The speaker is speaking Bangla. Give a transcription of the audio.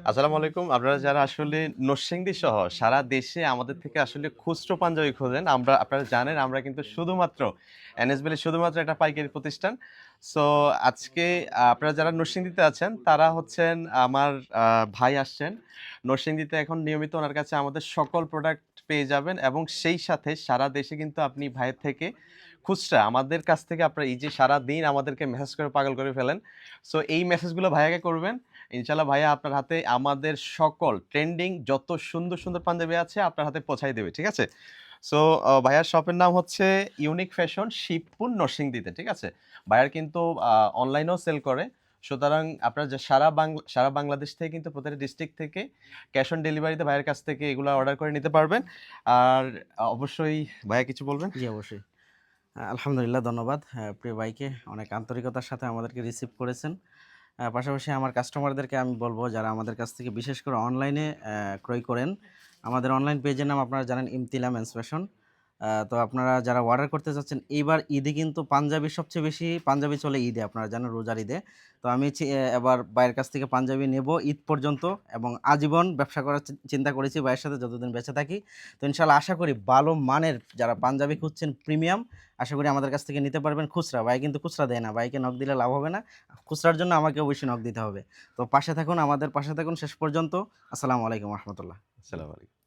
আসসালামু আলাইকুম। আপনারা যারা আসলে নরসিংদী সহ সারা দেশে আমাদের থেকে আসলে খুচরো পাঞ্জাবি খোঁজেন, আপনারা জানেন আমরা কিন্তু শুধুমাত্র এনএসবিএল শুধুমাত্র একটা পাইকারি প্রতিষ্ঠান। সো আজকে আপনারা যারা নরসিংদীতে আছেন তারা হচ্ছেন আমার ভাই আসছেন। নরসিংদীতে এখন নিয়মিত ওনার কাছে আমাদের সকল প্রোডাক্ট পেয়ে যাবেন এবং সেই সাথে সারা দেশে কিন্তু আপনি ভাইয়ের থেকে খুচরা আমাদের কাছ থেকে আপনারা এই যে সারাদিন আমাদেরকে মেসেজ করে পাগল করে ফেলেন। সো এই মেসেজগুলো ভাইয়াকে করবেন। ইনশাআল্লাহ ভাইয়া আপনার হাতে আমাদের সকল ট্রেন্ডিং যত সুন্দর, সুন্দর পাঞ্জাবি আছে আপনার হাতে পৌঁছায় দেবে। ঠিক আছে? সো ভাইয়ার শপের নাম হচ্ছে ইউনিক ফ্যাশন শিবপুর নরসিংদীতে। ঠিক আছে? ভাইয়ার কিন্তু অনলাইনেও সেল করে। সুতরাং আপনারা যে সারা বাংলাদেশ থেকে কিন্তু প্রতিটা ডিস্ট্রিক্ট থেকে ক্যাশ অন ডেলিভারিতে ভাইয়ের কাছ থেকে এগুলা অর্ডার করে নিতে পারবেন। আর অবশ্যই ভাইয়া কিছু বলবেন? জি, অবশ্যই। আলহামদুলিল্লাহ ধন্যবাদ। প্রিয় ভাইকে অনেক আন্তরিকতার সাথে আমাদেরকে রিসিভ করেছেন। পাশাপাশি আমার কাস্টমারদেরকে আমি বলব যারা আমাদের কাছ থেকে বিশেষ করে অনলাইনে ক্রয় করেন, আমাদের অনলাইন পেজের নাম আপনারা জানেন ইমতিলা মেন্স ফ্যাশন। তো আপনারা যারা অর্ডার করতে চাচ্ছেন এইবার ঈদে কিন্তু পাঞ্জাবি সবচেয়ে বেশি পাঞ্জাবি চলে ঈদে আপনারা জানেন রোজার ঈদে। তো আমি এবার ভাইয়ের কাছ থেকে পাঞ্জাবি নেব ঈদ পর্যন্ত এবং আজীবন ব্যবসা করার চিন্তা করেছি ভাইয়ের সাথে যতদিন বেঁচে থাকি। তো ইনশাআল্লাহ আশা করি ভালো মানের যারা পাঞ্জাবি খুঁজছেন প্রিমিয়াম আশা করি আমাদের কাছ থেকে নিতে পারবেন খুচরা। ভাই কিন্তু খুচরা দেয় না। ভাইকে নক দিলে লাভ হবে না। খুচরার জন্য আমাকে অবশ্যই নক দিতে হবে। তো পাশে থাকুন, আমাদের পাশে থাকুন শেষ পর্যন্ত। আসসালামু আলাইকুম ওয়া রাহমাতুল্লাহ। আসসালামু আলাইকুম।